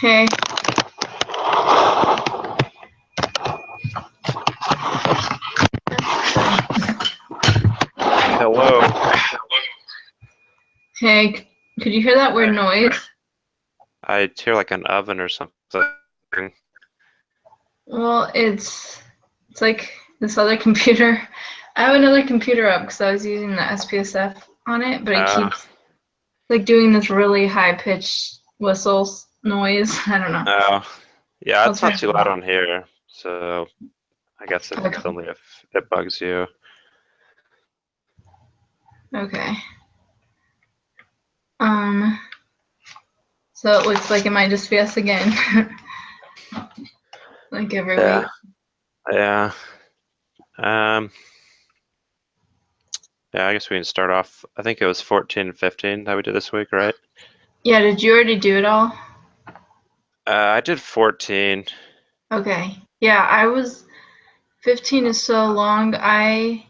Hey. Hello. Hey, could you hear that weird noise? I hear like an oven or something. Well, it's like this other computer. I have another computer up because I was using the SPSF on it, but it keeps like doing this really high pitched whistles noise. I don't know. Oh, yeah, I'll it's not turn too it loud off. on here, so I guess it's Okay. only if it bugs you. Okay. So it looks like it might just be us again, like every week. Yeah. Um, yeah, I guess we can start off. I think it was 14 and 15 that we did this week, right? Yeah, did you already do it all? I did 14. Okay. Yeah, 15 is so long. I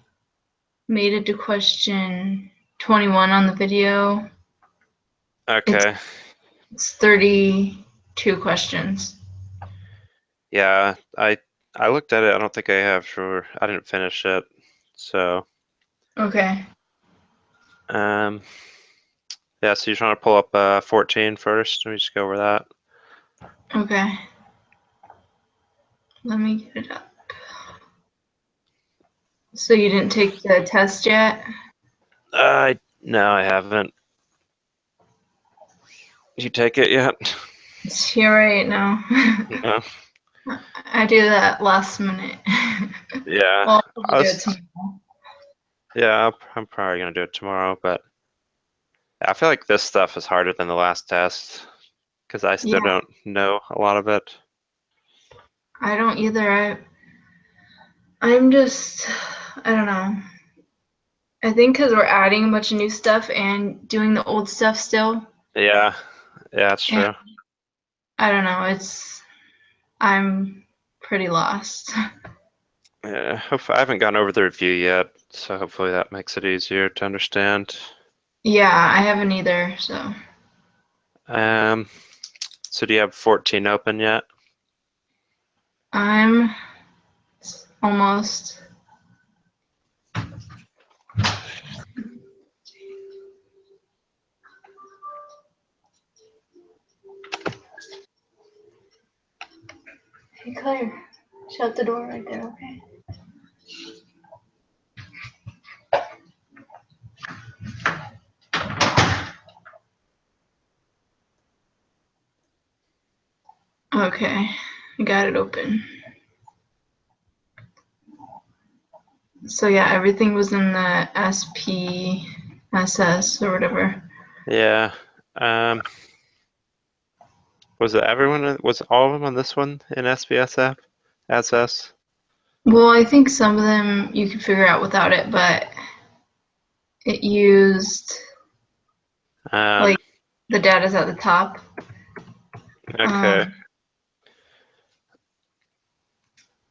made it to question 21 on the video. Okay. It's 32 questions. Yeah, I looked at it. I don't think I have. Sure, I didn't finish it. So, Okay. yeah. So you're trying to pull up 14 first? Let me just go over that. Okay. Let me get it up. So you didn't take the test yet? No, I haven't. Did you take it yet? It's here right now. No. I do that last minute. Yeah. Well, I'll probably do it tomorrow. Yeah, I'm probably gonna do it tomorrow, but I feel like this stuff is harder than the last test because I still Yeah, don't know a lot of it. I don't either. I'm just, I don't know. I think because we're adding a bunch of new stuff and doing the old stuff still. Yeah, yeah, that's And true. I don't know. I'm pretty lost. Yeah, I haven't gone over the review yet, so hopefully that makes it easier to understand. Yeah, I haven't either. So Um, so do you have 14 open yet? I'm almost. Hey, Claire, shut the door right there, okay? Okay, I got it open. So yeah, everything was in the SPSS or whatever. Yeah. Was it everyone? Was all of them on this one in SPSF? SS? Well, I think some of them you could figure out without it, but it used Um, like the data's at the top. okay.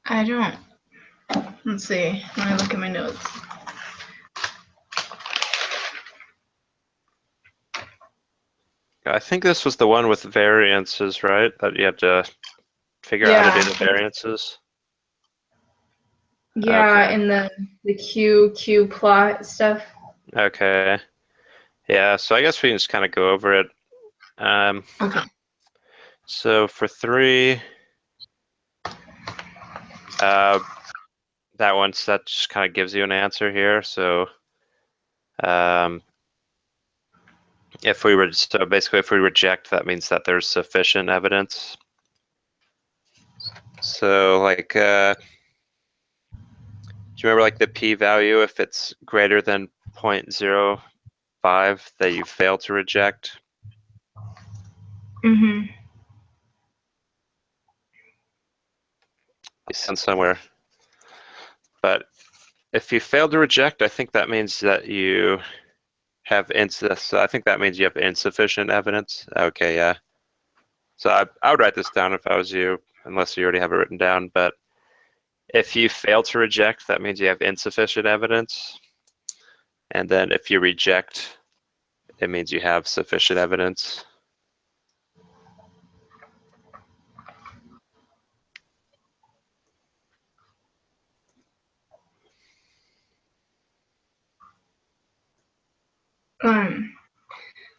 I don't. Let's see. Let me look at my notes. I think this was the one with variances, right? That you had to figure out how to do the variances. Yeah, Okay. and the Q plot stuff. Okay. Yeah, so I guess we can just kind of go over it. Okay. So for 3, that just kind of gives you an answer here. So basically if we reject, that means that there's sufficient evidence. So like, do you remember like the p-value, if it's greater than 0.05 that you fail to reject? Mm-hmm. Sent somewhere. But if you fail to reject, I think that means that you have I think that means you have insufficient evidence. Okay, yeah. So I would write this down if I was you, unless you already have it written down. But if you fail to reject, that means you have insufficient evidence. And then if you reject, it means you have sufficient evidence.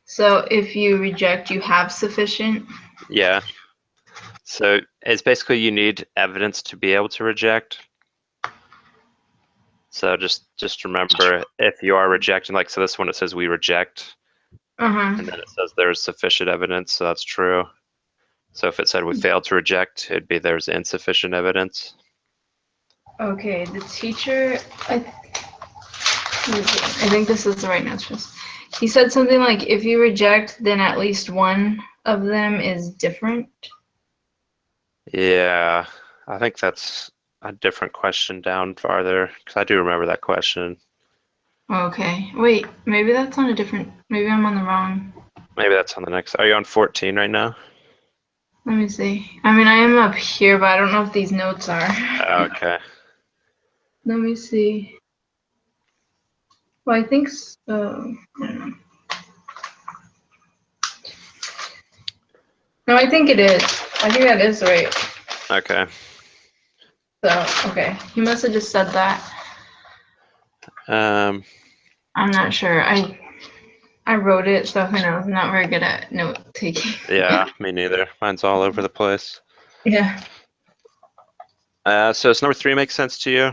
So if you reject, you have sufficient. Yeah. So it's basically you need evidence to be able to reject. So just remember, if you are rejecting, like, so this one, it says we reject, and then it says there's sufficient evidence, so that's true. So if it said we failed to reject, it'd be there's insufficient evidence. Okay, the teacher, I think this is the right answer. He said something like, if you reject, then at least one of them is different. Yeah, I think that's a different question down farther, because I do remember that question. Okay, wait, maybe that's on a different, maybe I'm on the wrong. Maybe that's on the next. Are you on 14 right now? Let me see. I mean, I am up here, but I don't know if these notes are. Oh, okay. Let me see. Well, I think so. I don't know. No, I think it is. I think that is right. Okay. So, okay. He must have just said that. I'm not sure. I wrote it, so who knows? I'm not very good at note taking. Yeah, me neither. Mine's all over the place. Yeah. So does number 3 make sense to you?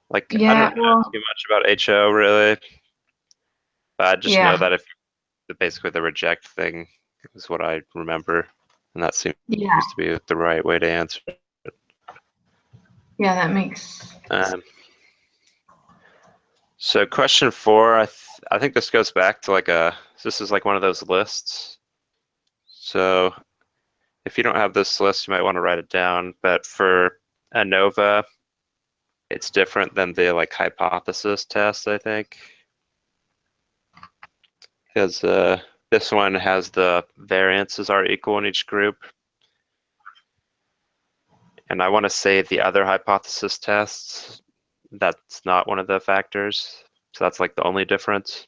Like, I Yeah. don't know too much about HO really, but I just know that if basically the reject thing is what I remember, and that seems to be the right way to answer. Yeah, that makes. So question 4, I think this goes back to like this is like one of those lists. So if you don't have this list, you might want to write it down. But for ANOVA, it's different than the like hypothesis test, I think, because this one has the variances are equal in each group. And I want to say the other hypothesis tests, that's not one of the factors. So that's like the only difference.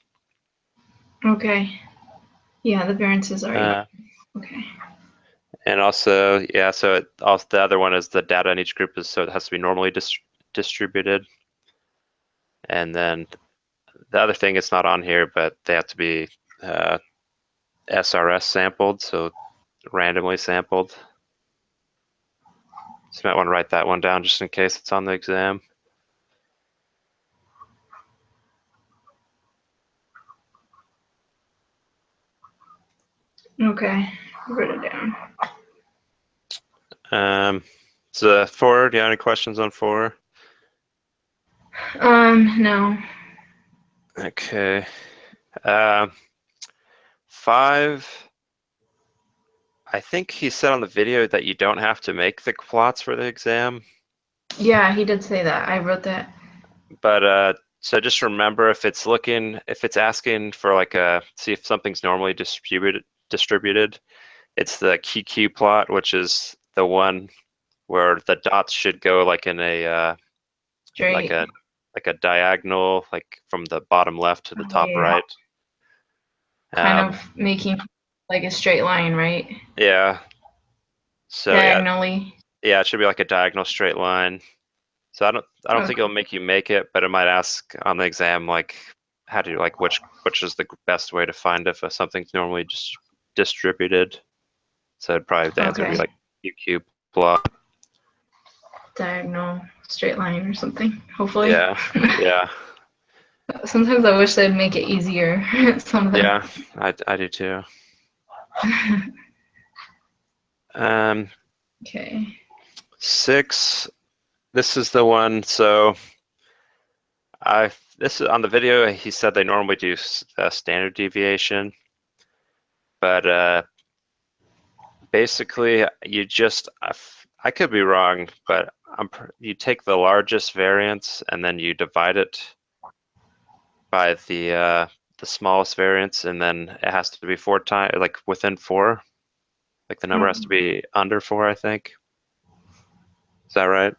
Okay. Yeah, the variances are. Okay. And also, yeah, so also the other one is the data in each group is, so it has to be normally distributed. And then the other thing is not on here, but they have to be SRS sampled, so randomly sampled. So you might want to write that one down just in case it's on the exam. Okay, wrote it down. So 4, do you have any questions on 4? No. Okay. 5, I think he said on the video that you don't have to make the plots for the exam. Yeah, he did say that. I wrote that. But so just remember, if it's asking for like see if something's normally distributed, it's the QQ plot, which is the one where the dots should go like in a Straight. like a diagonal, like from the bottom left to the top right. Kind of making like a straight line, right? Yeah. So diagonally. Yeah, it should be like a diagonal straight line. So I don't think it'll make you make it, but it might ask on the exam like how do you like which is the best way to find if something's normally just distributed. So it'd probably the answer would be like QQ plot. Diagonal straight line or something. Hopefully. Yeah. Yeah. Sometimes I wish they'd make it easier. Yeah, I do too. Okay. 6. This is the one. So this is on the video. He said they normally do standard deviation, but basically you just I could be wrong, but you take the largest variance and then you divide it by the smallest variance, and then it has to be 4 times, like within 4. Like the number has to be under 4, I think. Is that right?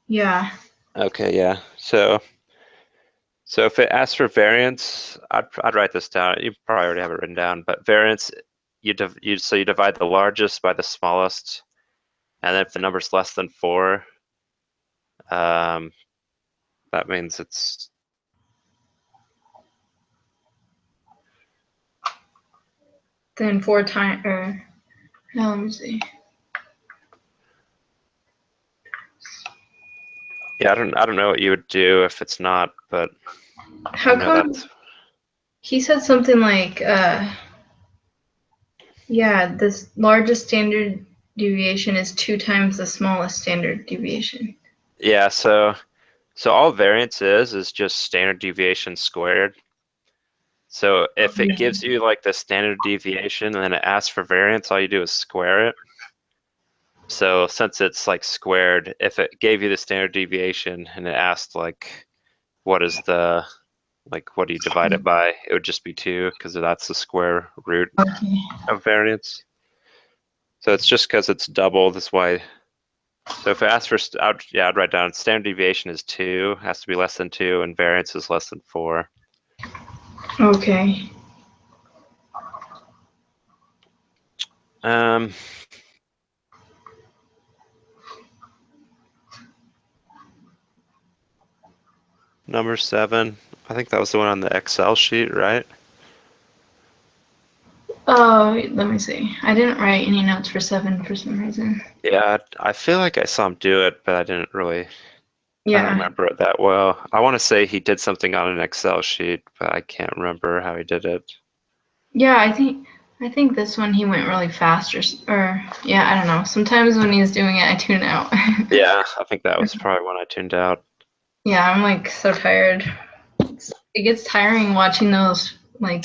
Yeah. Okay, yeah. So if it asks for variance, I'd write this down. You probably already have it written down, but variance, you divide the largest by the smallest, and then if the number's less than 4, that means it's... Then 4 times, or no, let me see. Yeah, I don't know what you would do if it's not, but How come he said something like, yeah, the largest standard deviation is 2 times the smallest standard deviation. Yeah, so all variance is just standard deviation squared. So if it gives you like the standard deviation and then it asks for variance, all you do is square it. So since it's like squared, if it gave you the standard deviation and it asked like, what is the, like, what do you divide it by? It would just be 2 because that's the square root of variance. So it's just because it's double, that's why. So if it asks for, I'd write down standard deviation is 2, has to be less than 2, and variance is less than 4. Okay. Number 7, I think that was the one on the Excel sheet, right? Oh, let me see. I didn't write any notes for 7 for some reason. Yeah, I feel like I saw him do it, but I didn't really, I don't Yeah. remember it that well. I want to say he did something on an Excel sheet, but I can't remember how he did it. Yeah, I think this one he went really fast, or yeah, I don't know. Sometimes when he's doing it, I tune out. Yeah, I think that was probably when I tuned out. Yeah, I'm like so tired. It gets tiring watching those. Like,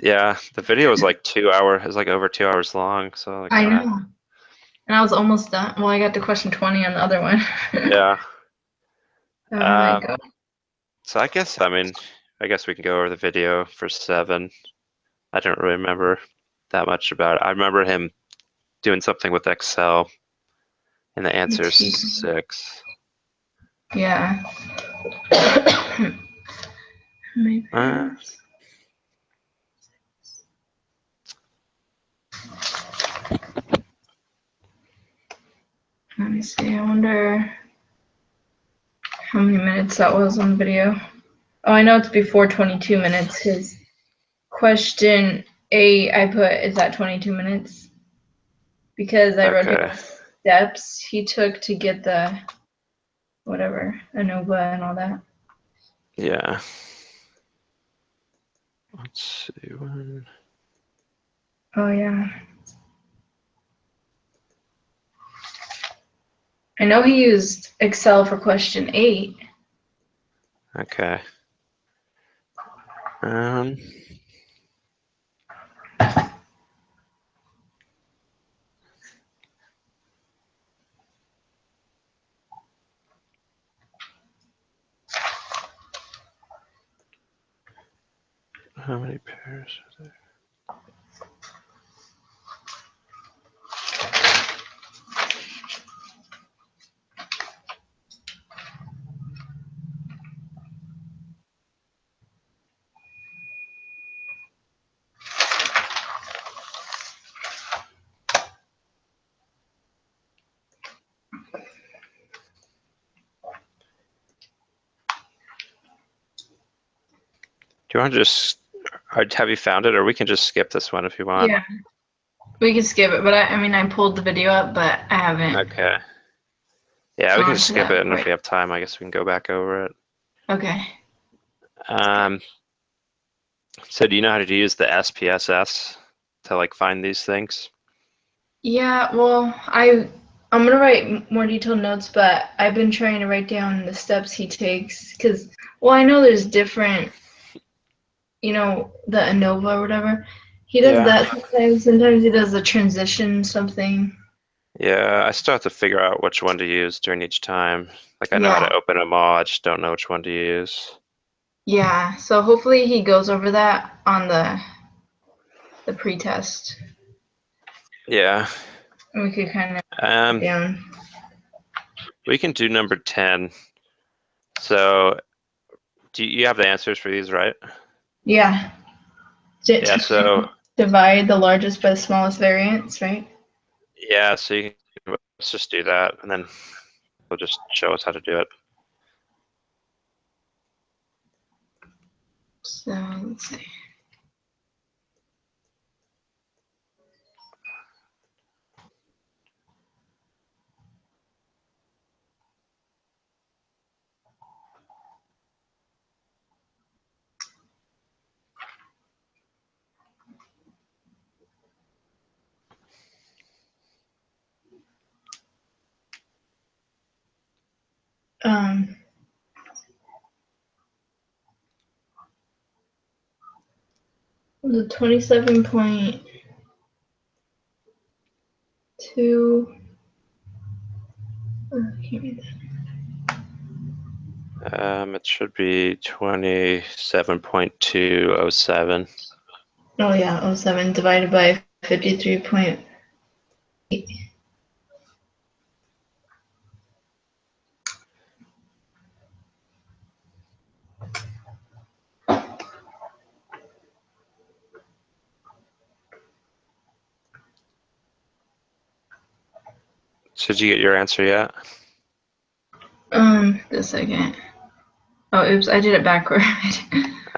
Yeah, the video was like 2 hours. It was like over 2 hours long. So like, I know. And I was almost done. Well, I got to question 20 on the other one. Yeah. Oh my God. So I guess we can go over the video for 7. I don't really remember that much about it. I remember him doing something with Excel, and the answer is 6. Yeah. Let me see. I wonder how many minutes that was on the video. Oh, I know it's before 22 minutes. His question 8 I put is at 22 minutes because I wrote down the steps he took to get the whatever, ANOVA and all that. Yeah. Let's see when. Oh yeah. I know he used Excel for question 8. Okay. How many pairs are there? Do you want to just, have you found it, or we can just skip this one if you want? Yeah. We can skip it, but I mean, I pulled the video up, but I haven't. Okay. Yeah, we can just skip it, and if we have time, I guess we can go back over it. Okay. So do you know how to use the SPSS to like find these things? Yeah, well, I'm gonna write more detailed notes, but I've been trying to write down the steps he takes because, well, I know there's different, the ANOVA or whatever. He does that sometimes. Sometimes he does the transition something. Yeah, I still have to figure out which one to use during each time. Like I know how to open them all, I just don't know which one to use. Yeah, so hopefully he goes over that on the pretest. Yeah. And we could kind of down. We can do number 10. So do you have the answers for these, right? Yeah. Yeah, so divide the largest by the smallest variance, right? Yeah, so let's just do that, and then we'll just show us how to do it. So let's see. Was it 27.2? I can't read that. It should be 27.207. Oh yeah, 07 divided by 53.8. So did you get your answer yet? Just a second. Oh, oops, I did it backward.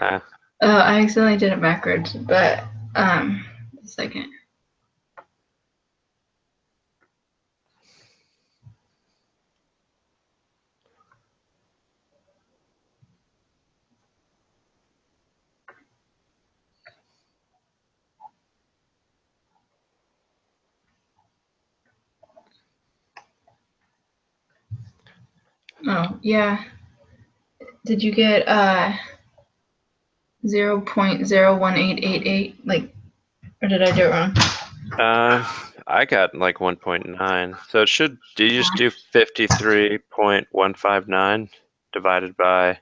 Uh, I accidentally did it backwards, but a second. Oh, yeah. Did you get 0.01888? Like, or did I do it wrong? I got like 1.9. So it should, do you just do 53.159 divided by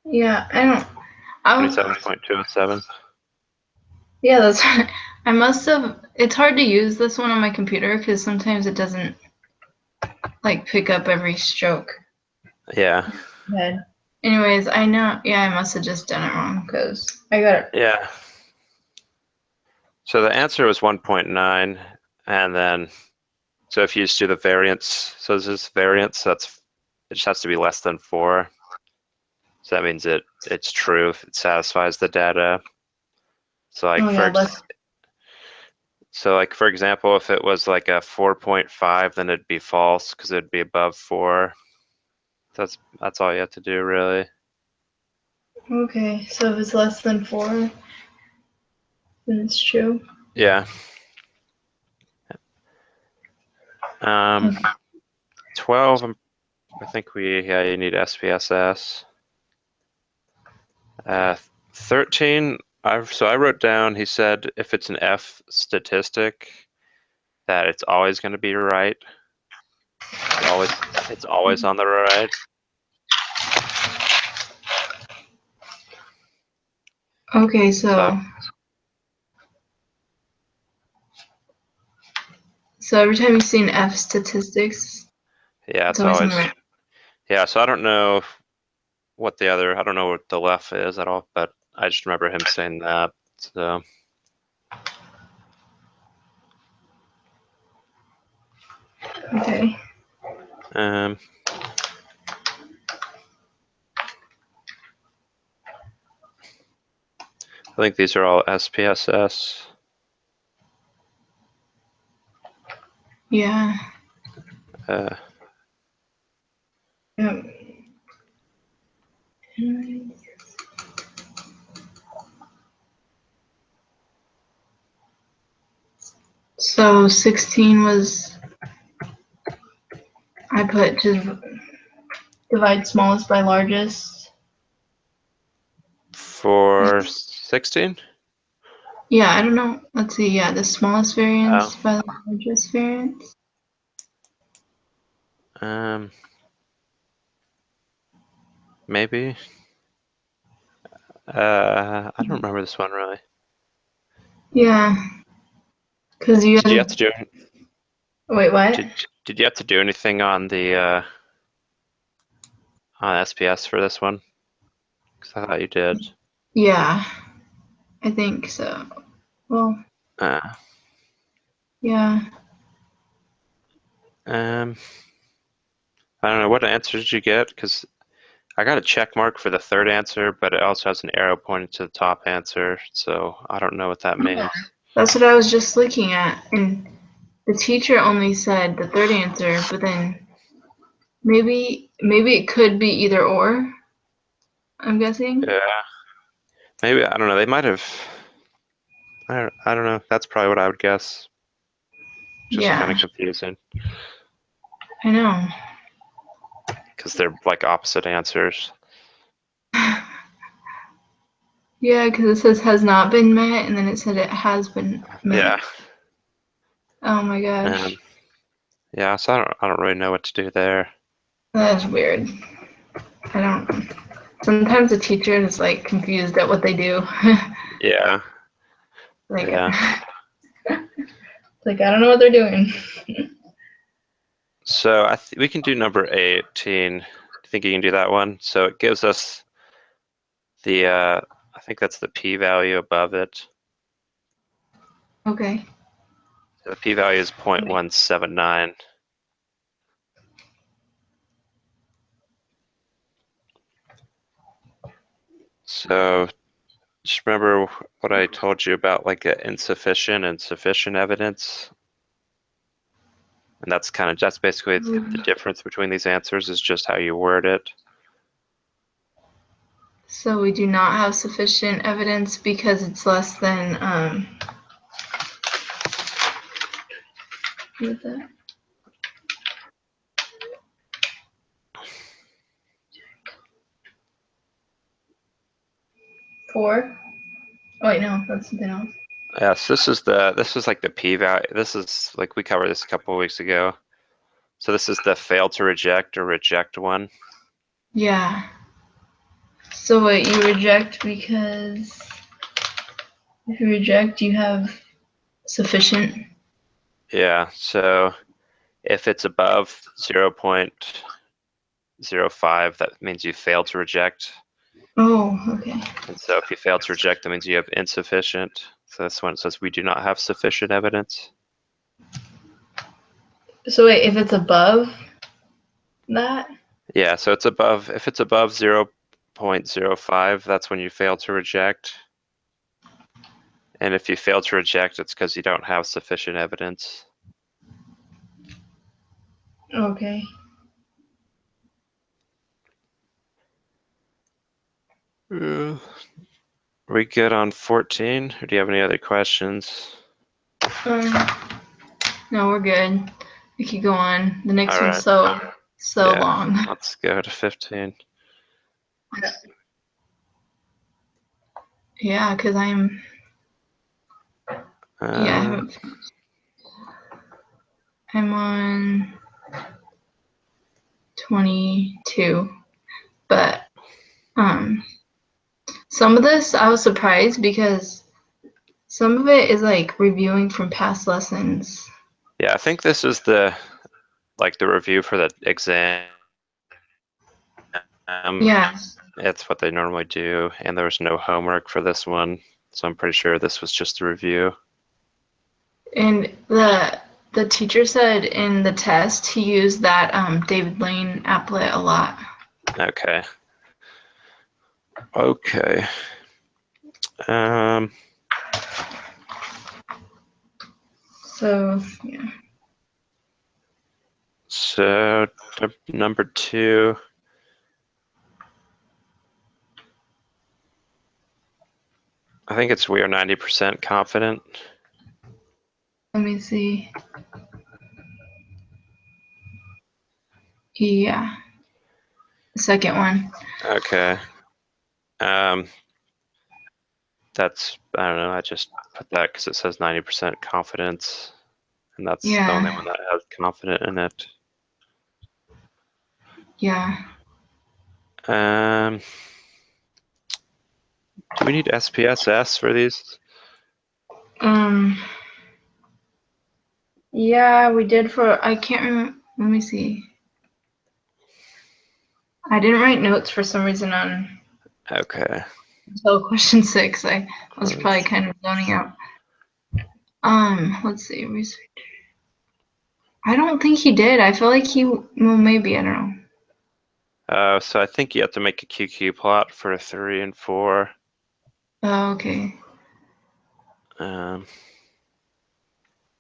Yeah, I don't. 27.207? Yeah, that's right. I must have. It's hard to use this one on my computer because sometimes it doesn't like pick up every stroke. Yeah. Head. Anyways, I know. Yeah, I must have just done it wrong because I got it. Yeah. So the answer was 1.9, and then so if you just do the variance, so this is variance, it just has to be less than 4. So that means it's true if it satisfies the data. So like for example, if it was like a 4.5, then it'd be false because it'd be above 4. That's all you have to do really. Okay, so if it's less than 4, then it's true. Yeah. 12, I think you need SPSS. 13, so I wrote down, he said if it's an F statistic, that it's always going to be right. It's always on the right. Okay, so every time you see an F statistics, Yeah, it's always right. Yeah, so I don't know what I don't know what the left is at all, but I just remember him saying that. So okay. I think these are all SPSS. Yeah. Yep. So 16 was, I put just divide smallest by largest. For 16? Yeah, I don't know. Let's see. Yeah, the smallest variance by the largest variance. Maybe. I don't remember this one really. Yeah, because you. Did you have to do? Wait, what? Did you have to do anything on the on SPS for this one? Because I thought you did. Yeah, I think so. Well, yeah. I don't know, what answer did you get? Because I got a check mark for the third answer, but it also has an arrow pointing to the top answer, so I don't know what that means. That's what I was just looking at, and the teacher only said the third answer, but then maybe it could be either or, I'm guessing. Yeah. Maybe, I don't know, they might have, I don't know, that's probably what I would guess. Just kind Yeah, of confusing, I know. because they're like opposite answers. Yeah, because it says has not been met, and then it said it has been met. Yeah. Oh my gosh. Yeah, so I don't really know what to do there. That is weird. I don't. Sometimes the teacher is like confused at what they do. Yeah. Like, Yeah. like I don't know what they're doing. So we can do number 18. Do you think you can do that one? So it gives us the, I think that's the p-value above it. Okay. So the p-value is 0.179. So just remember what I told you about like insufficient and sufficient evidence. And that's basically the difference between these answers is just how you word it. So we do not have sufficient evidence because it's less than what is that? Four? Oh wait, no, that's something else. Yes, this is like the p-value. This is like we covered this a couple of weeks ago. So this is the fail to reject or reject one. Yeah. So wait, you reject because if you reject, you have sufficient. Yeah, so if it's above 0.05, that means you failed to reject. Oh, okay. And so if you fail to reject, that means you have insufficient. So that's when it says we do not have sufficient evidence. So wait, if it's above that? Yeah, so it's above, if it's above 0.05, that's when you fail to reject. And if you fail to reject, it's because you don't have sufficient evidence. Okay. Are we good on 14? Or do you have any other questions? No, we're good. We could go on. The next All one's right. so long. Let's go to 15. Yeah, because I'm. Yeah, I haven't. I'm on 22, but some of this I was surprised because some of it is like reviewing from past lessons. Yeah, I think this is the review for the exam. Yeah, It's what they normally do, and there was no homework for this one, so I'm pretty sure this was just a review. and the teacher said in the test he used that David Lane applet a lot. Okay. Okay. So yeah. So number 2. I think it's we are 90% confident. Let me see. Yeah. The second one. Okay. That's, I don't know, I just put that because it says 90% confidence, and that's the only Yeah. one that has confident in it. Yeah. Do we need SPSS for these? Yeah, we did for, I can't remember, let me see. I didn't write notes for some reason on Okay. until question 6. I was probably kind of zoning out. Let's see, research. I don't think he did. I feel like he, well, maybe, I don't know. So I think you have to make a QQ plot for 3 and 4. Oh, okay. Um,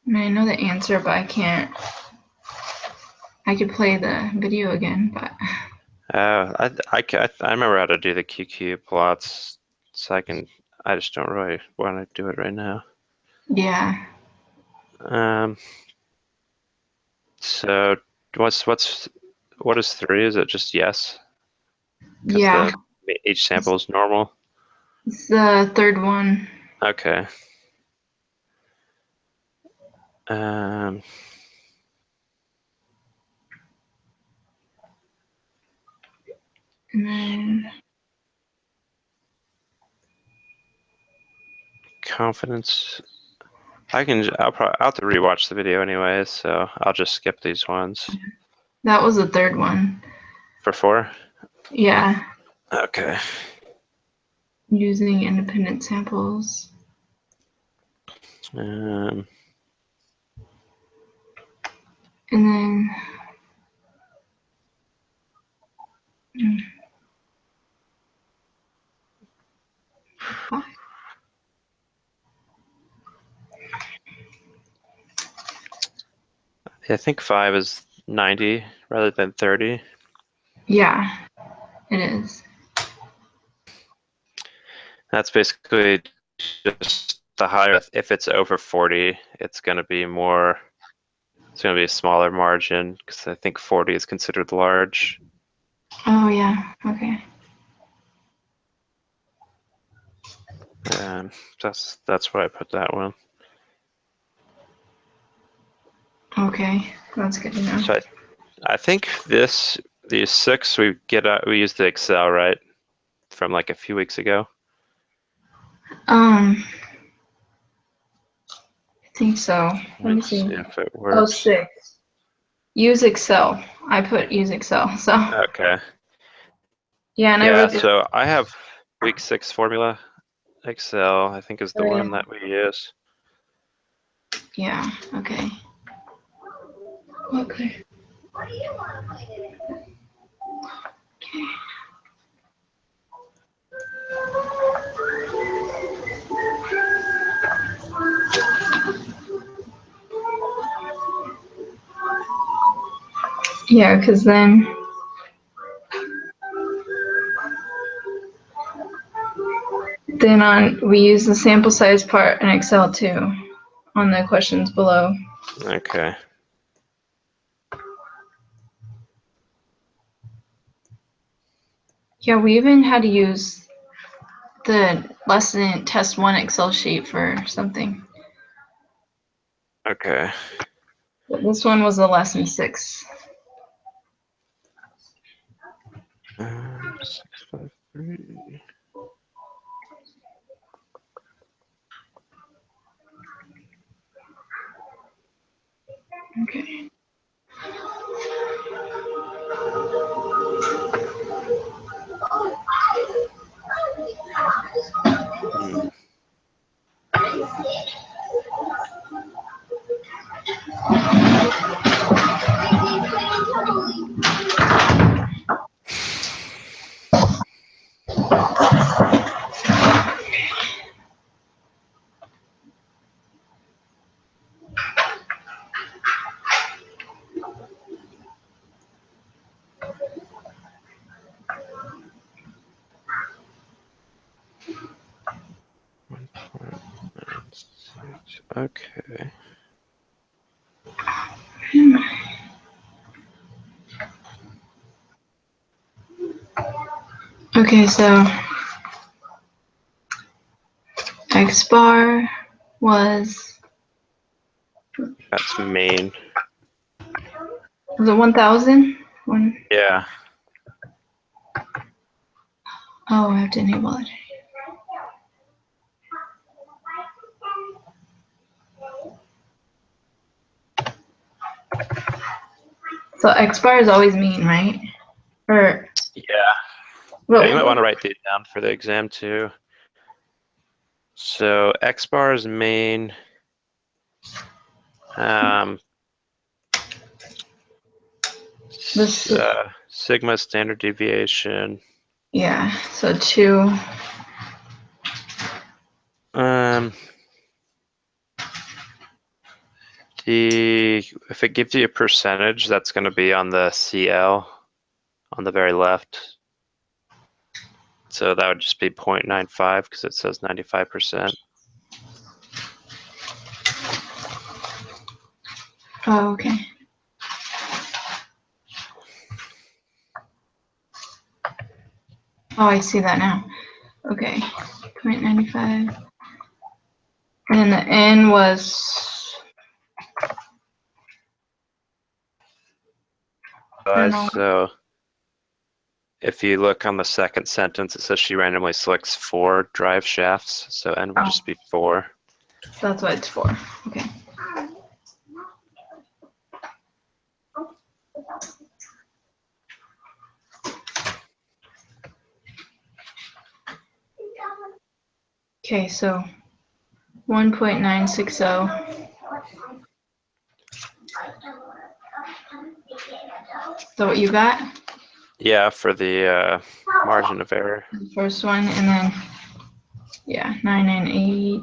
I mean, I know the answer, but I can't. I could play the video again, but. I remember how to do the QQ plots, so I just don't really want to do it right now. Yeah. So what is 3? Is it just yes? Yeah. Each sample is normal. It's the third one. Okay. And then. Confidence. I'll have to rewatch the video anyway, so I'll just skip these ones. That was the third one. For 4? Yeah. Okay. Using independent samples. Um, And then. I think 5 is 90 rather than 30. Yeah, it is. That's basically just the higher. If it's over 40, it's going to be more. It's going to be a smaller margin because I think 40 is considered large. Oh yeah. Okay. That's why I put that one. Okay, that's good to know. So I think these 6 we use the Excel, right, from like a few weeks ago. I think so. Let me Let's see. see if it works. Oh, 6. Use Excel. I put use Excel. So. Okay. Yeah, and I Yeah. wrote. So I have week 6 formula. Excel, I think, is the Oh, one yeah. that we use. Yeah. Okay. Okay. Okay. Yeah, because then. We use the sample size part in Excel too, on the questions below. Okay. Yeah, we even had to use the lesson test 1 Excel sheet for something. Okay. But this one was a lesson 6. 653. Okay. Hmm. Okay. Okay, so X bar was That's main. it 1,000? Yeah. Oh, I have to enable it. So X bar is always mean, right? Or Yeah. well, Yeah, you might want to write these down for the exam too. So X bar is main. Sigma standard deviation. Yeah, so 2. If it gives you a percentage, that's going to be on the CL on the very left. So that would just be 0.95 because it says 95%. Oh, okay. Oh, I see that now. Okay, 0.95. And then the N was. So if you look on the second sentence, it says she randomly selects 4 drive shafts. So N would just be 4. So that's why it's 4. Okay. Okay, so 1.960. So what you got? Yeah, for the margin of error. The first one, and then, yeah, 998.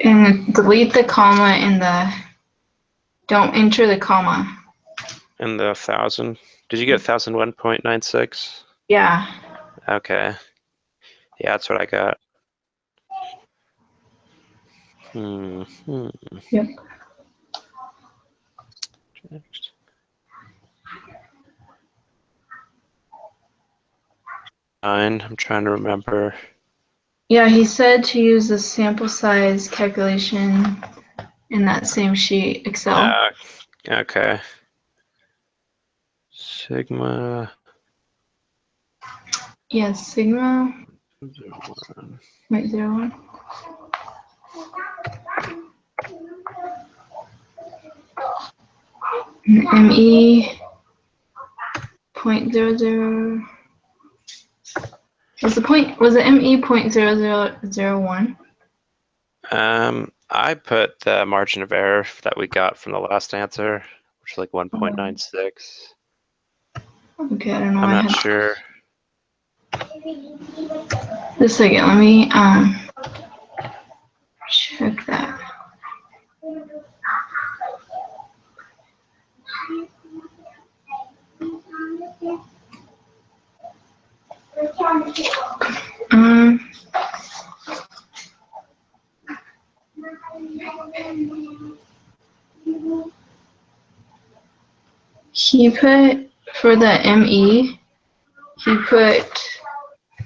And delete the comma in the, don't enter the comma. In the 1,000. Did you get 1,001.96? Yeah. Okay. Yeah, that's what I got. Yep. I'm trying to remember. Yeah, he said to use the sample size calculation in that same sheet, Excel. Okay. Sigma. Yeah, sigma 0.01. ME 0.00. Was the ME 0.0001? I put the margin of error that we got from the last answer, which is like 1.96. Okay, I don't know. I'm not sure. Just a second, let me check that. He put, for the ME, he put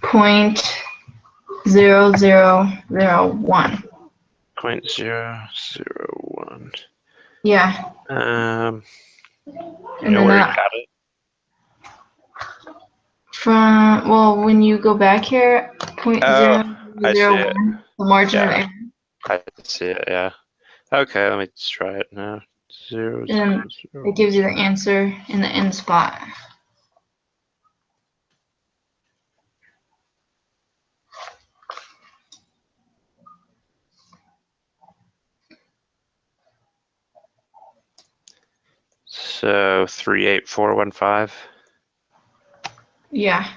0.0001. 0.001. Yeah. And then where you got it? From, well, when you go back here, 0.001, the margin of error. I see it, yeah. Okay, let me try it now. 0, And it gives you the answer in the end spot. So 38415. Yeah.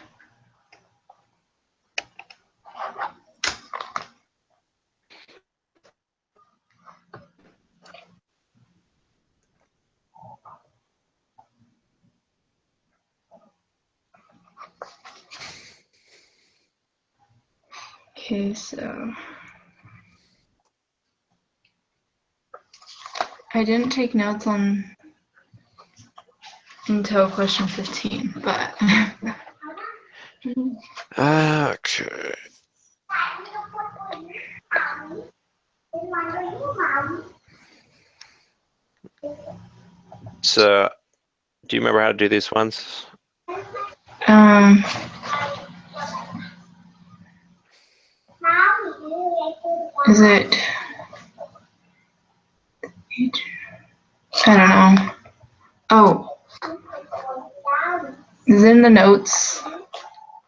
Okay, so I didn't take notes on until question 15, but Okay. So, do you remember how to do these ones? Is it? I don't know. Oh, is it in the notes?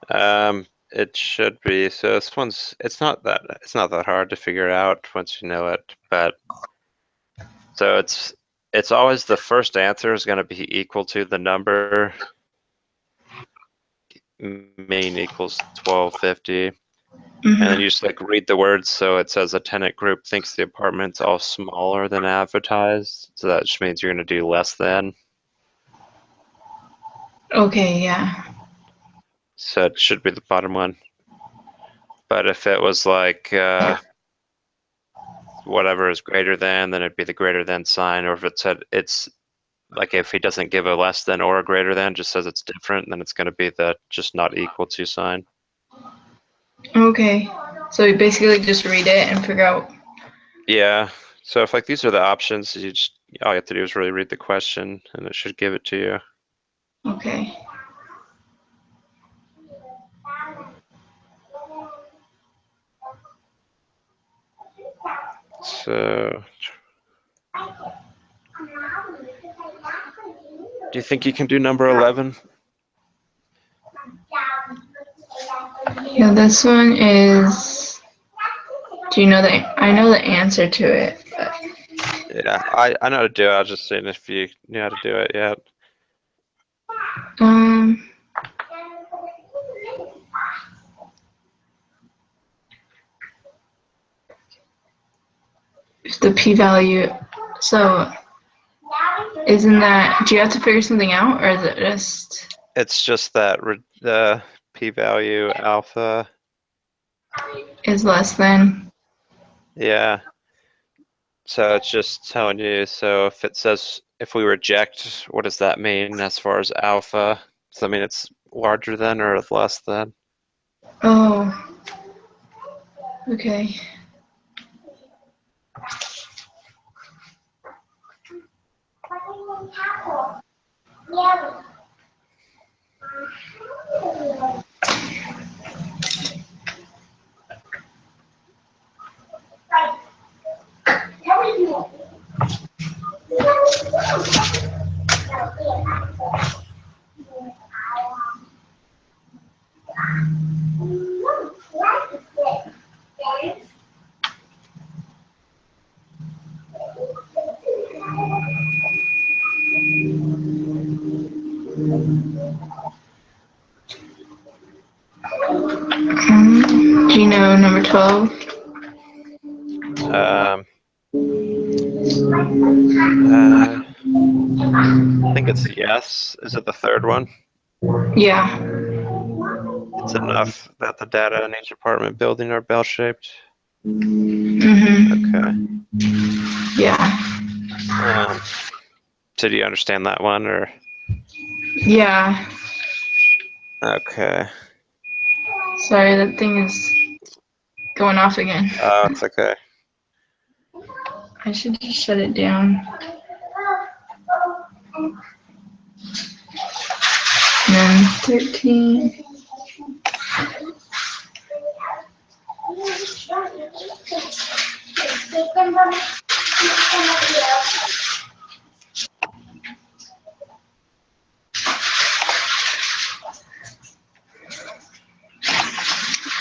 It should be. So this one's it's not that hard to figure out once you know it, but so it's always the first answer is going to be equal to the number mean equals 1250. And then you just like read the words. So it says a tenant group thinks the apartment's all smaller than advertised. So that just means you're going to do less than. Okay, yeah. So it should be the bottom one. But if it was like whatever is greater than, then it'd be the greater than sign. Or if it said it's like if he doesn't give a less than or a greater than, just says it's different, then it's going to be the just not equal to sign. Okay. So you basically just read it and figure out. Yeah. So if like these are the options, you just all you have to do is really read the question, and it should give it to you. Okay. So, do you think you can do number 11? Yeah, this one is. Do you know I know the answer to it. But... Yeah, I know how to do it. I was just saying if you knew how to do it yet. The p-value. So, isn't that? Do you have to figure something out, or is it just? It's just that the p-value alpha Is less than. Yeah. So it's just telling you, so if it says if we reject, what does that mean as far as alpha? Does that mean it's larger than or less than? Oh. Okay. Do you know number 12? I think it's yes. Is it the third one? Yeah. It's enough that the data in each apartment building are bell-shaped. Mm-hmm. Okay. Yeah. So do you understand that one or? Yeah. Okay. Sorry, that thing is going off again. Oh, it's okay. I should just shut it down. And then 13.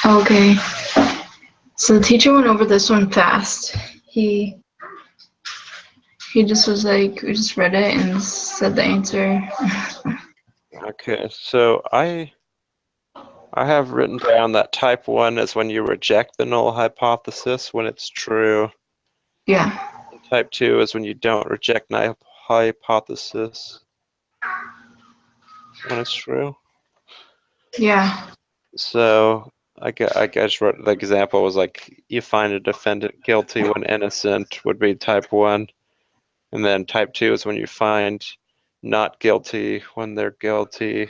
Okay. So the teacher went over this one fast. He just was like, we just read it and said the answer. Okay, so I have written down that type 1 is when you reject the null hypothesis when it's true. Yeah. And type 2 is when you don't reject null hypothesis when it's true. Yeah. So I guess wrote the example was like you find a defendant guilty when innocent would be type 1. And then type 2 is when you find not guilty when they're guilty.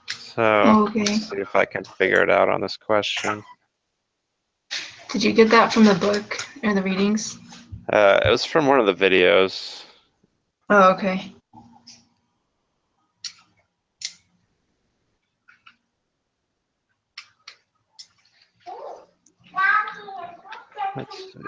So Okay. let's see if I can figure it out on this question. Did you get that from the book or the readings? It was from one of the videos. Oh, okay. Let's see.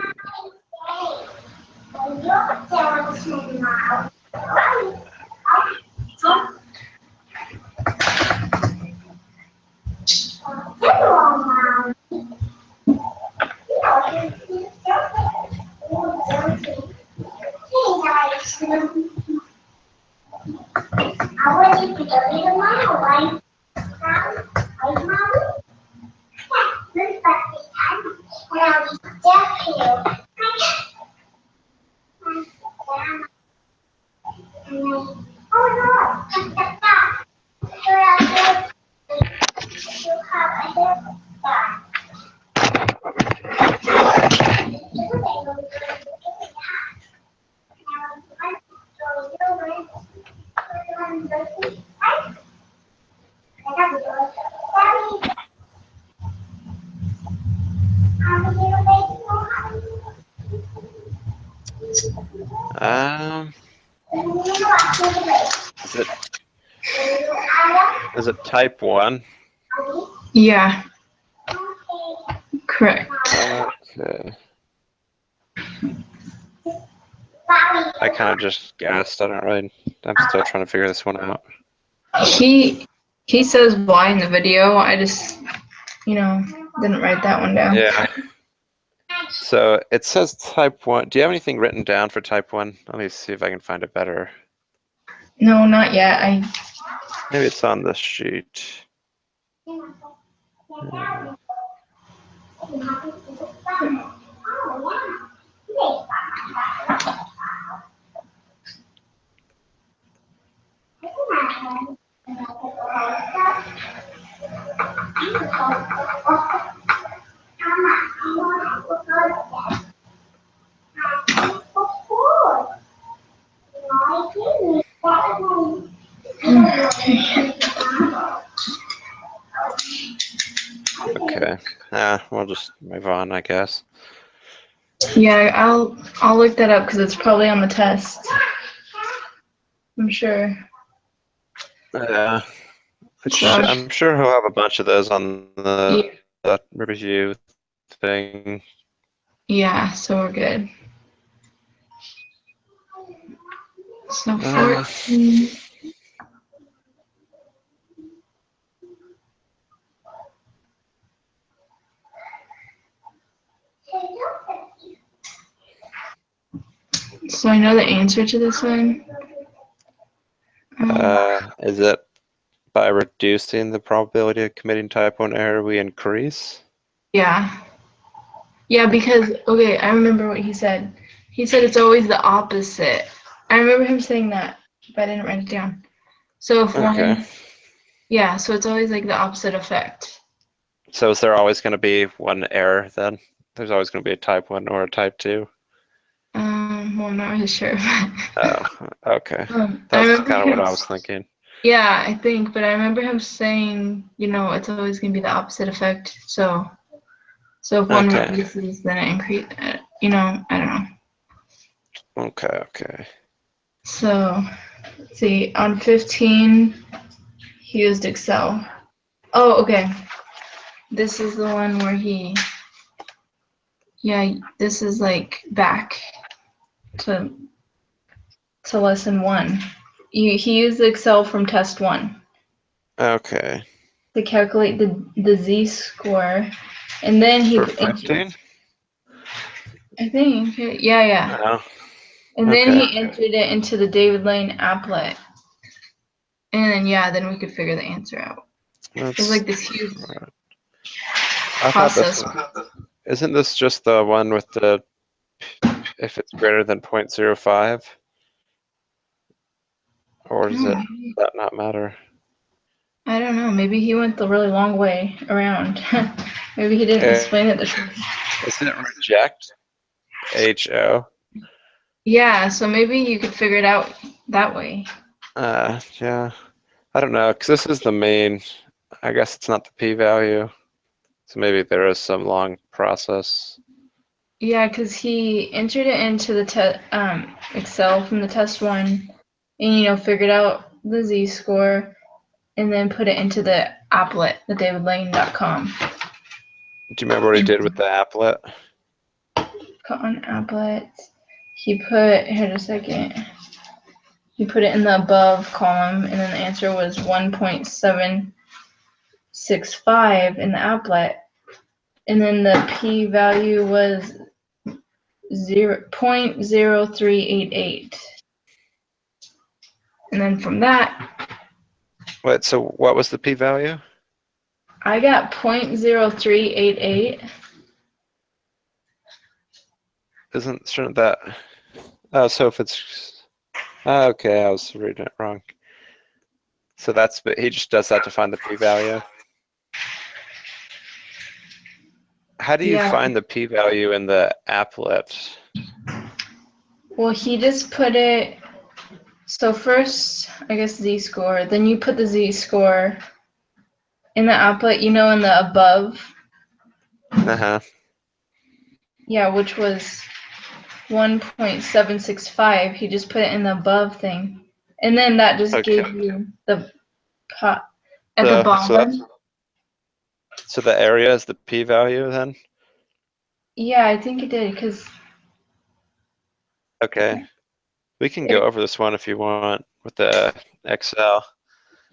Is it type 1? Yeah. Correct. Okay. I kind of just guessed. I'm still trying to figure this one out. He says why in the video. I just, didn't write that one down. Yeah. So it says type 1. Do you have anything written down for type 1? Let me see if I can find it better. No, not yet. Maybe it's on this sheet. Okay. We'll just move on, I guess. Yeah, I'll look that up because it's probably on the test. I'm sure. Yeah. I'm sure he'll have a bunch of those on the review thing. Yeah, so we're good. So 14. So I know the answer to this one. Is it by reducing the probability of committing type 1 error, we increase? Yeah. Yeah, because, okay, I remember what he said. He said it's always the opposite. I remember him saying that, but I didn't write it down. So if one, yeah, so it's always like the opposite effect. So is there always going to be one error then? There's always going to be a type 1 or a type 2? Well, I'm not really sure. Oh, okay. That's kind of what I was thinking. Yeah, I think, but I remember him saying, it's always going to be the opposite effect. So if one reduces, then it increases, I don't know. Okay. So, let's see, on 15, he used Excel. Oh, okay. This is the one where this is like back to lesson 1. He used Excel from test 1. Okay. To calculate the z-score, and then he. For 15? I think, yeah. Oh, and then he entered it into the David Lane applet, and then we could figure the answer out. It was like this huge process. Isn't this just the one with the if it's greater than 0.05? Or does that not matter? I don't know. Maybe he went the really long way around. Maybe he didn't explain it. Isn't it reject? HO? Yeah, so maybe you could figure it out that way. Yeah. I don't know, because this is the main, I guess it's not the p-value. So maybe there is some long process. Yeah, because he entered it into the Excel from the test 1, and figured out the z-score, and then put it into the applet, the davidlane.com. Do you remember what he did with the applet? On applet, he put, here just a second, he put it in the above column, and then the answer was 1.765 in the applet, and then the p-value was 0.0388. And then from that, Wait, so what was the p-value? I got 0.0388. Shouldn't that? Oh, so if it's okay, I was reading it wrong. So but he just does that to find the p-value. How do you find the p-value in the applet? Well, he just put it. So first, I guess z-score. Then you put the z-score in the output, you know, in the above. Uh-huh. Yeah, which was 1.765. He just put it in the above thing. And then that just gave you the pot at the bottom. So the area is the p-value then? Yeah, I think it did, because Okay. We can go over this one if you want with the Excel.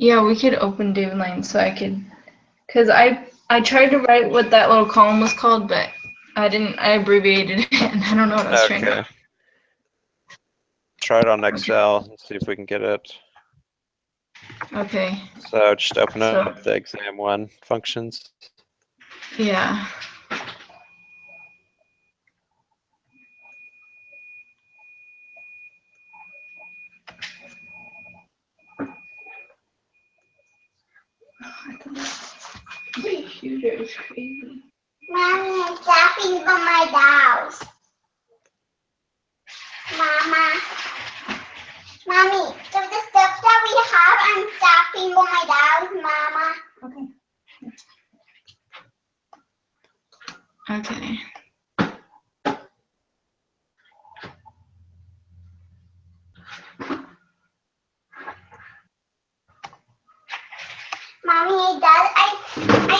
yeah, we could open Davidline so I could, because I tried to write what that little column was called, but I didn't. I abbreviated it, and I don't know what I was trying to. Try it on Excel and see if we can get it. Okay. So just open up the exam 1 functions. Yeah. Computer is crazy. Mommy, I'm tapping on my dolls. Mama. Mommy, so the stuff that we have, I'm tapping on my dolls, Mama. Okay. Mommy, I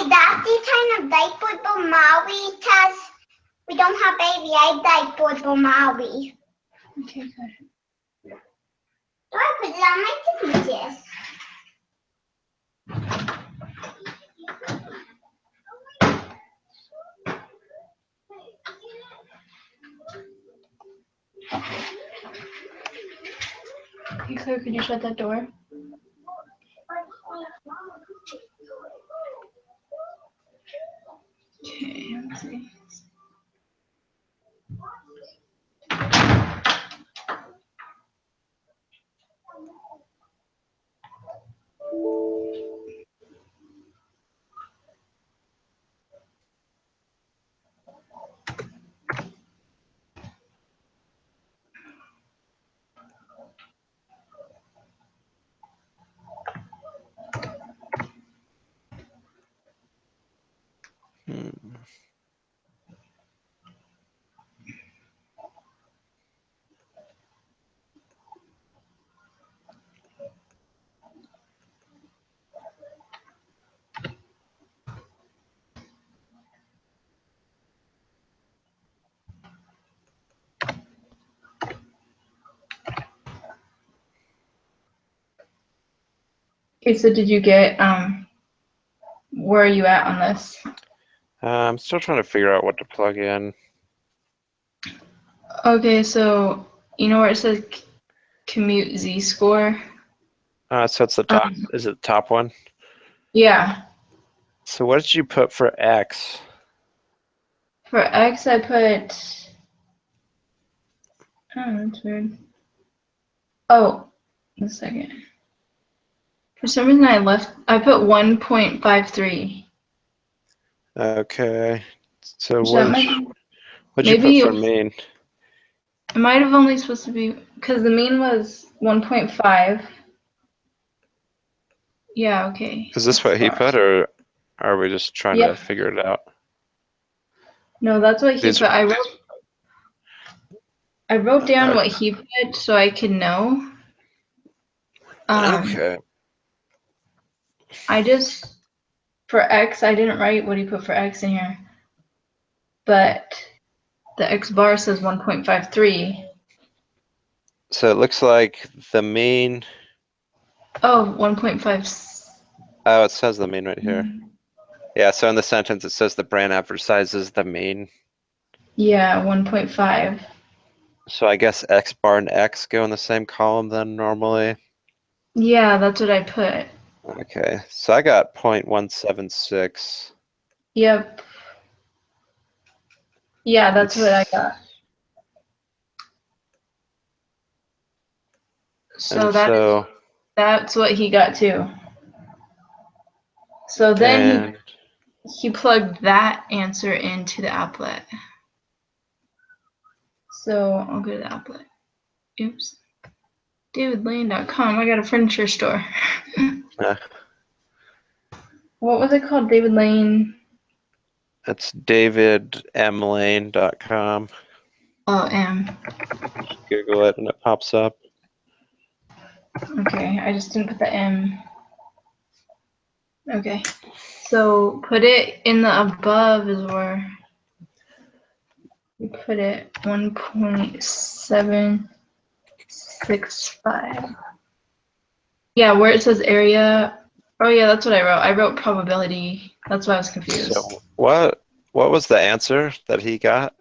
daddy kind of diaper for Maui because we don't have baby. I diaper for Maui. Okay, good. Do I put it on my tissues? Hey, Claire, could you shut that door? Okay, let's see. Okay, so did you get where are you at on this? I'm still trying to figure out what to plug in. Okay, so you know where it says commute z-score? So it's the top. Is it the top one? Yeah. So what did you put for X? For X, I put. Oh, that's weird. Oh, a second. For some reason, I put 1.53. Okay. So So what'd you put for mean? It might have only supposed to be because the mean was 1.5. Yeah, okay. Is this what he put, or are we just trying to figure it out? No, that's what he put. I wrote down what he put so I could know. Okay. For X, I didn't write what he put for X in here. But the X bar says 1.53. So it looks like the mean. Oh, 1.5. Oh, it says the mean right here. Yeah, so in the sentence it says the brain average size is the mean. Yeah, 1.5. So I guess X bar and X go in the same column then normally. Yeah, that's what I put. Okay, so I got 0.176. Yep. Yeah, that's what I got. So that's what he got too. So then he plugged that answer into the applet. So I'll go to the applet. Oops. DavidLane.com. I got a furniture store. What was it called? David Lane. It's davidmlane.com. Oh, M. Google it and it pops up. Okay, I just didn't put the M. Okay, so put it in the above is where you put it 1.765. Yeah, where it says area. Oh yeah, that's what I wrote. I wrote probability. That's why I was confused. So what was the answer that he got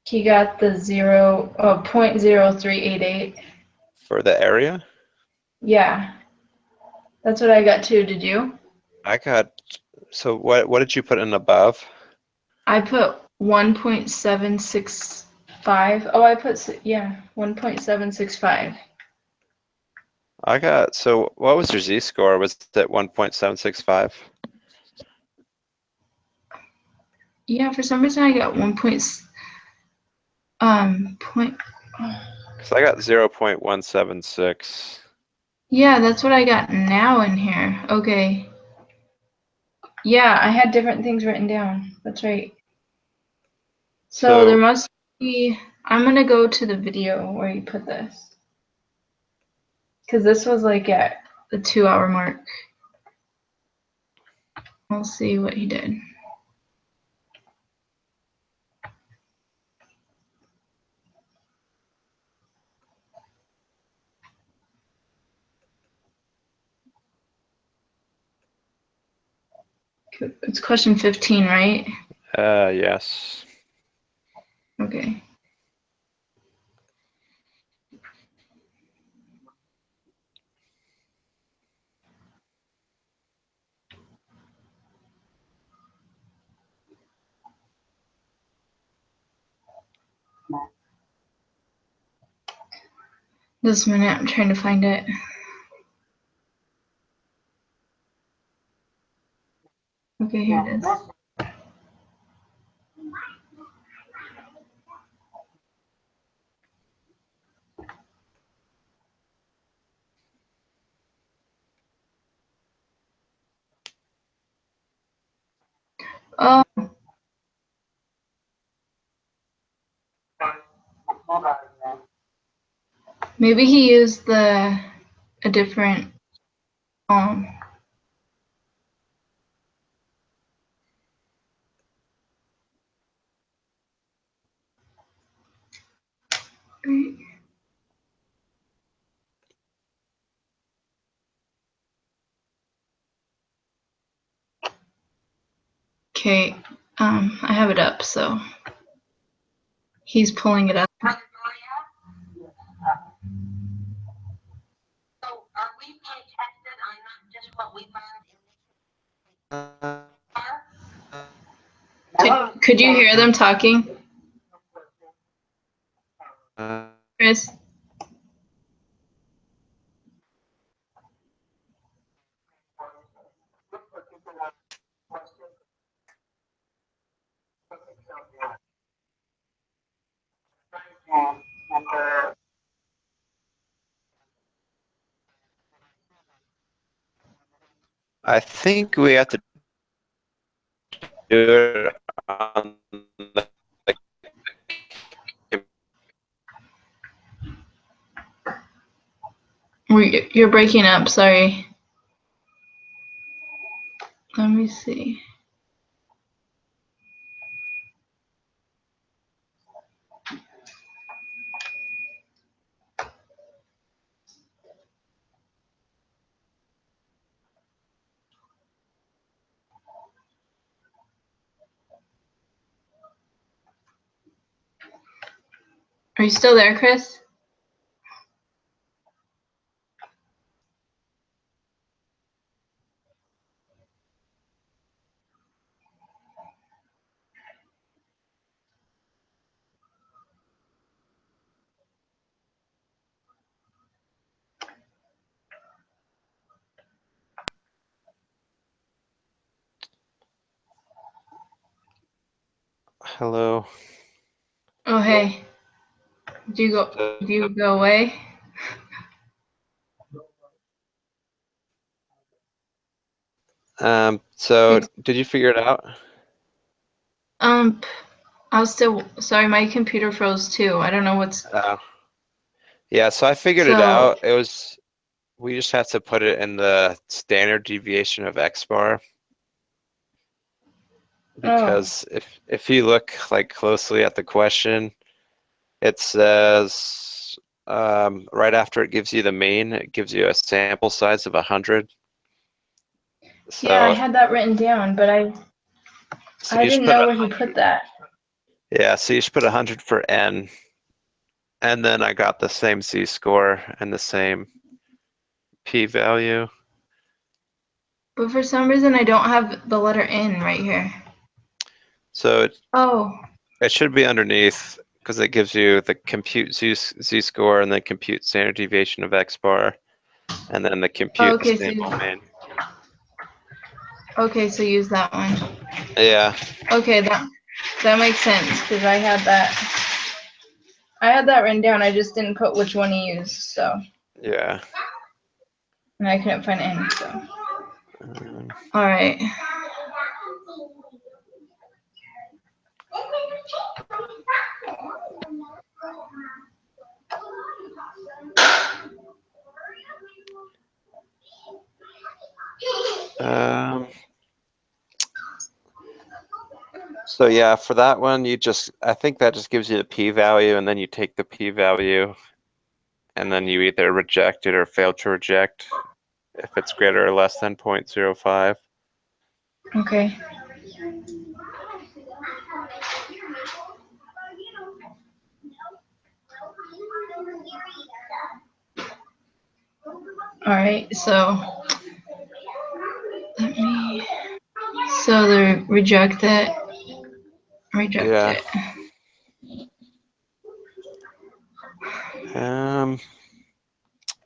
He got the 0.0388. for the area? Yeah, that's what I got too. Did you? I got, so what did you put in above? I put 1.765. Oh, I put, yeah, 1.765. I got, so what was your z-score? Was it 1.765? Yeah, for some reason I got point. Because I got 0.176. Yeah, that's what I got now in here. Okay. Yeah, I had different things written down. That's right. So there must be. I'm gonna go to the video where you put this, because this was like at the 2-hour mark. We'll see what he did. It's question 15, right? Yes. Okay. This minute, I'm trying to find it. Okay, here it is. Oh, maybe he used a different um. Okay, I have it up, so he's pulling it up. So are we being tested on not just what we learned Could you hear them talking, Chris? I think we have to do it on the You're breaking up, sorry. Let me see. Are you still there, Chris? hello. Oh, hey. Do you go away? So did you figure it out? I was still sorry. My computer froze too. I don't know what's. Yeah, so I figured it So- out. We just have to put it in the standard deviation of X bar. Because if you look like closely at the question, it says right after it gives you the mean, it gives you a sample size of 100. So, Yeah, I had that written down, but I so you should didn't put know where he put that. Yeah, so you should put 100 for n, and then I got the same z-score and the same p-value. But for some reason, I don't have the letter N right here. So Oh, it should be underneath because it gives you the compute z-score and then compute standard deviation of X bar, and then the compute okay, sample mean. okay, so use that one. Yeah. Okay, that makes sense because I had that written down. I just didn't put which one he used, so. Yeah. And I couldn't find N, so. Um, All right. So yeah, for that one, I think that just gives you the p-value, and then you take the p-value, and then you either reject it or fail to reject if it's greater or less than 0.05. Okay. All right, so so the reject it. Yeah. It.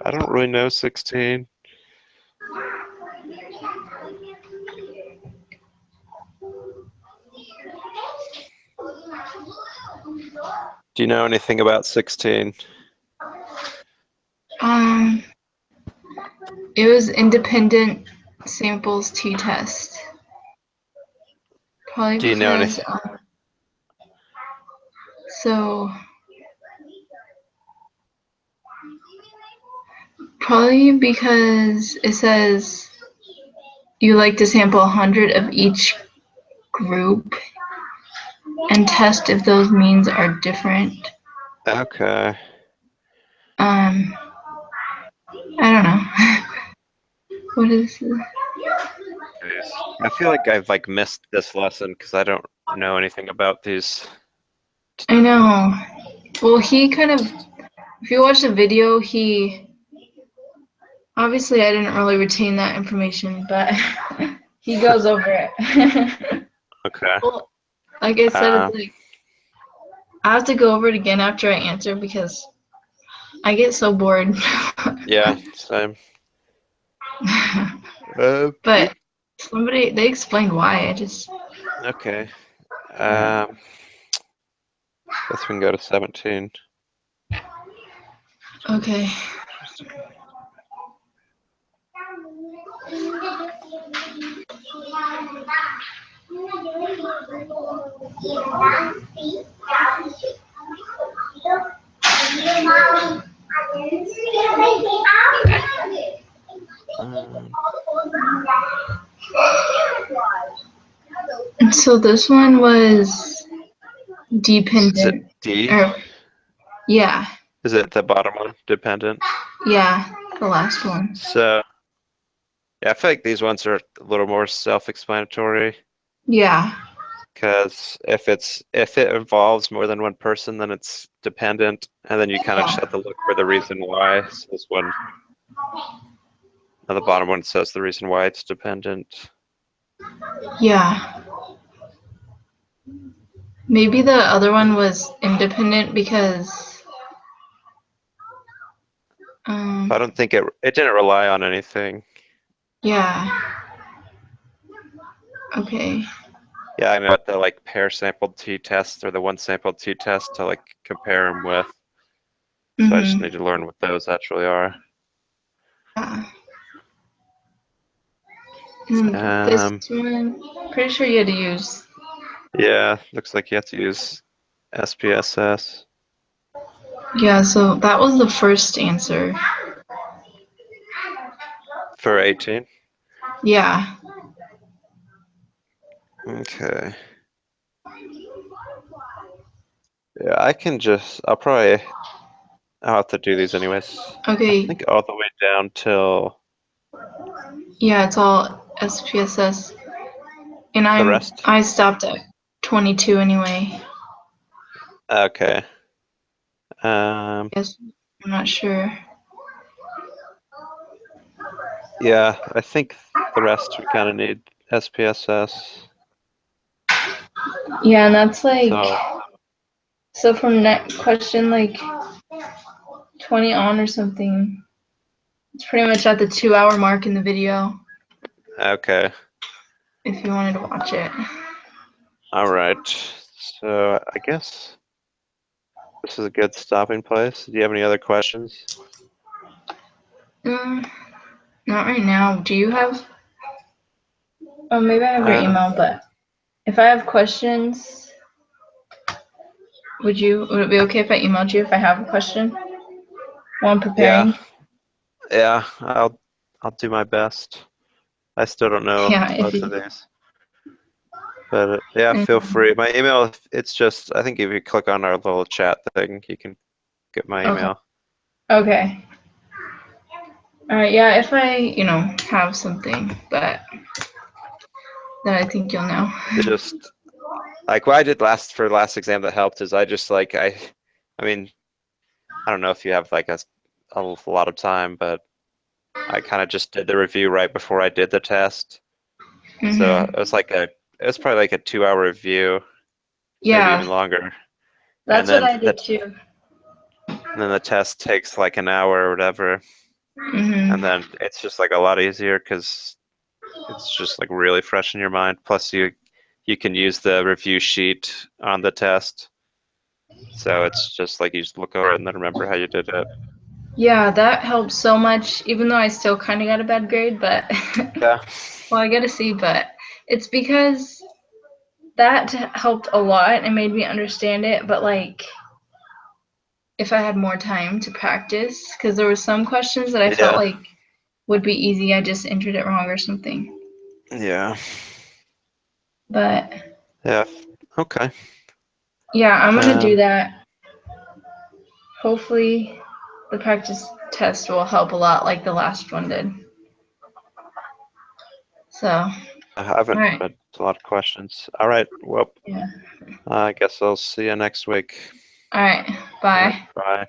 I don't really know 16. Do you know anything about 16? It was independent samples t-test. Probably Do you know because anything? so probably because it says you like to sample 100 of each group and test if those means are different. Okay. I don't know. What is this? I feel like I've missed this lesson because I don't know anything about these. I know. Well, he kind of, if you watch the video, obviously I didn't really retain that information, but he goes over it. Okay. Well, like I said, it's I have to go over it again after I answer because I get so bored. Yeah, same. But they explained why. Okay. Guess we can go to 17. Okay. So this one was dependent. Is it D? Yeah. Is it the bottom one? Dependent? Yeah, the last one. So, yeah, I feel like these ones are a little more self-explanatory. Yeah. Because if it involves more than one person, then it's dependent, and then you kind of just have to look for the reason why. So this one, the bottom one says the reason why it's dependent. Yeah. Maybe the other one was independent because. I don't think it didn't rely on anything. Yeah. Okay. Yeah, I know the pair sampled t-test or the one sampled t-test to compare them with. So I just need to learn what those actually are. Yeah. This one, pretty sure you had to use. Yeah, looks like you have to use SPSS. Yeah, so that was the first answer. For 18? Yeah. Okay. Yeah, I'll have to do these anyways. I Okay. think all the way down till Yeah, it's all SPSS. And the rest. I stopped at 22 anyway. Okay. Guess I'm not sure. Yeah, I think the rest we kind of need SPSS. Yeah, and that's like So, from next question like 20 on or something. It's pretty much at the 2-hour mark in the video okay. if you wanted to watch it. All right. So I guess this is a good stopping place. Do you have any other questions? Not right now. Do you have? Oh, maybe I have your Uh, email, but if I have questions, would it be okay if I emailed you if I have a question while I'm yeah. preparing? Yeah, I'll do my best. I still don't know Yeah, if most you of these. But yeah, feel free. My email, it's just, I think if you click on our little chat thing, you can get my email. Okay. All right. Yeah, if I have something, but then I think you'll know. Just like what I did for last exam that helped is I just like I mean, I don't know if you have like a lot of time, but I kind of just did the review right before I did the test. So it was probably like a 2-hour review, maybe even Yeah, longer. that's what I did too. And then the test takes like an hour or whatever. And then it's just like a lot easier because it's just like really fresh in your mind. Plus you can use the review sheet on the test. So it's just like you just look over it and then remember how you did it. Yeah, that helped so much, even though I still kind of got a bad grade, but Yeah. well, I got a C, but it's because that helped a lot and made me understand it. But like, if I had more time to practice, because there were some questions that I felt like would be easy, I just entered it wrong or something. Yeah. But Yeah. Okay. yeah, I'm gonna do that. Hopefully, the practice test will help a lot, like the last one did. So. I haven't All right. read a lot of questions. All right. Well, Yeah. I guess I'll see you next week. All right. Bye. Bye.